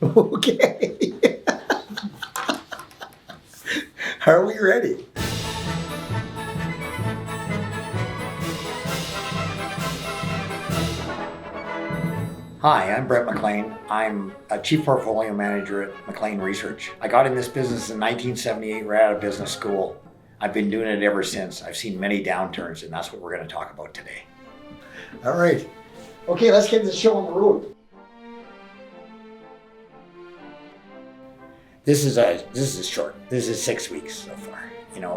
Okay. Are we ready? Hi, I'm Brent McLean. I'm a Chief Portfolio Manager at McLean Research. I got in this business in 1978 right out of business school. I've been doing it ever since. I've seen many downturns, and that's what we're going to talk about today. All right. Okay, let's get this show on the road. This is short. This is 6 weeks so far.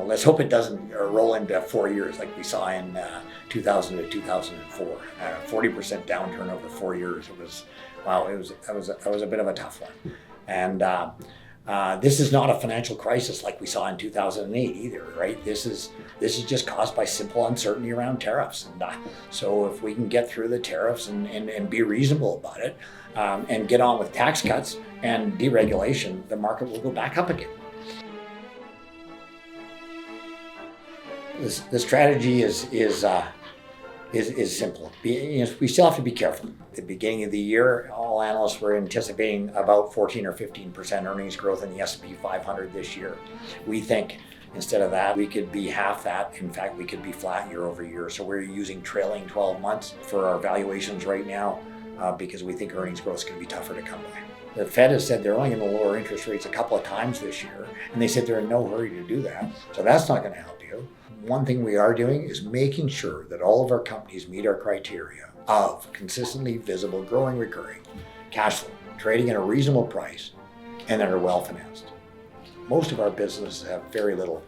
Let's hope it doesn't roll into 4 years like we saw in 2000 to 2004. 40% downturn over 4 years. It was a bit of a tough one. And this is not a financial crisis like we saw in 2008 either, right? This is just caused by simple uncertainty around tariffs. And so if we can get through the tariffs and be reasonable about it, and get on with tax cuts and deregulation, the market will go back up again. The strategy is simple. We still have to be careful. At the beginning of the year, all analysts were anticipating about 14 or 15% earnings growth in the S&P 500 this year. We think instead of that, we could be half that. In fact, we could be flat year over year. So we're using trailing 12 months for our valuations right now because we think earnings growth is going to be tougher to come by. The Fed has said they're only going to lower interest rates a couple of times this year, and they said they're in no hurry to do that. So that's not going to help you. One thing we are doing is making sure that all of our companies meet our criteria of consistently visible, growing, recurring cash flow, trading at a reasonable price, and that are well financed. Most of our businesses have very little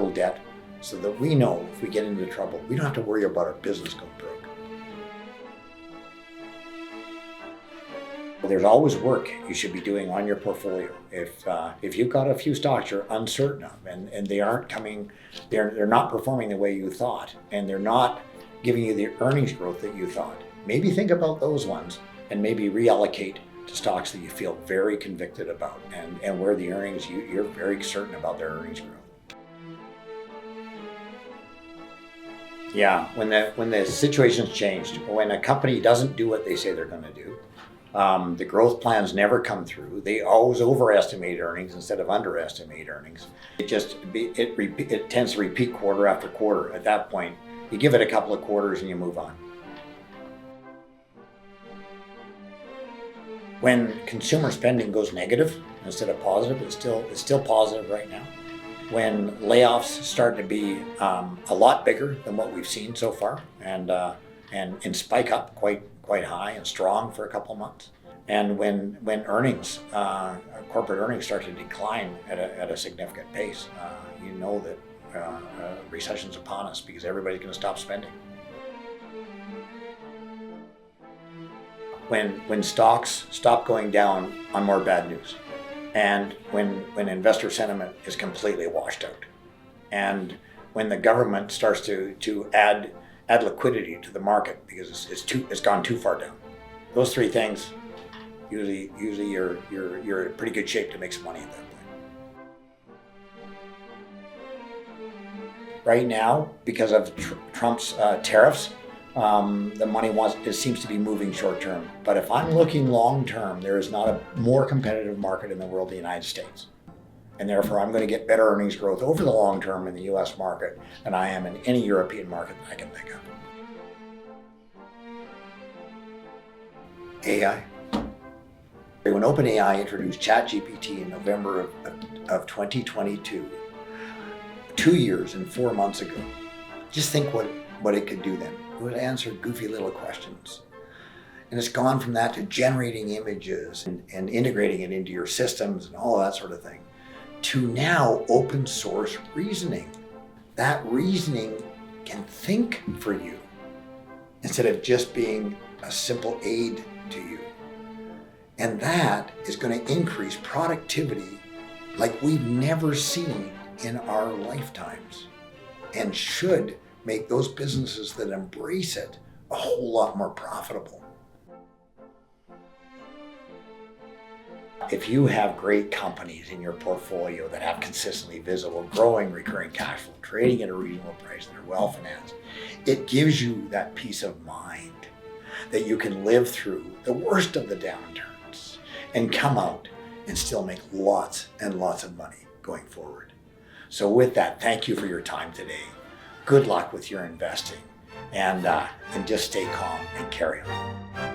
debt, so that we know if we get into trouble, we don't have to worry about our business going broke. There's always work you should be doing on your portfolio. If you've got a few stocks you're uncertain of and they aren't coming, they're not performing the way you thought, and they're not giving you the earnings growth that you thought, maybe think about those ones and maybe reallocate to stocks that you feel very convicted about and where the earnings, you're very certain about their earnings growth. Yeah, when the situation's changed, when a company doesn't do what they say they're going to do, the growth plans never come through. They always overestimate earnings instead of underestimate earnings. It tends to repeat quarter after quarter. At that point, you give it a couple of quarters and you move on. When consumer spending goes negative instead of positive, it's still positive right now. When layoffs start to be a lot bigger than what we've seen so far, and spike up quite high and strong for a couple of months, and when earnings, corporate earnings start to decline at a significant pace, you know that recession's upon us because everybody's going to stop spending. When stocks stop going down on more bad news, and when investor sentiment is completely washed out, and when the government starts to add liquidity to the market because it's gone too far down. Those three things, usually you're in pretty good shape to make some money at that point. Right now, because of Trump's tariffs, the money seems to be moving short term. But if I'm looking long term, there is not a more competitive market in the world than the United States. And therefore, I'm going to get better earnings growth over the long term in the U.S. market than I am in any European market that I can think of. AI. When OpenAI introduced ChatGPT in November of 2022, 2 years and 4 months ago, just think what it could do then. It would answer goofy little questions. And it's gone from that to generating images and integrating it into your systems and all that sort of thing, to now open source reasoning. That reasoning can think for you instead of just being a simple aid to you. And that is going to increase productivity like we've never seen in our lifetimes, and should make those businesses that embrace it a whole lot more profitable. If you have great companies in your portfolio that have consistently visible, growing, recurring cash flow, trading at a reasonable price, that are well financed, it gives you that peace of mind that you can live through the worst of the downturns. and come out and still make lots and lots of money going forward. So with that, thank you for your time today. Good luck with your investing, and just stay calm and carry on.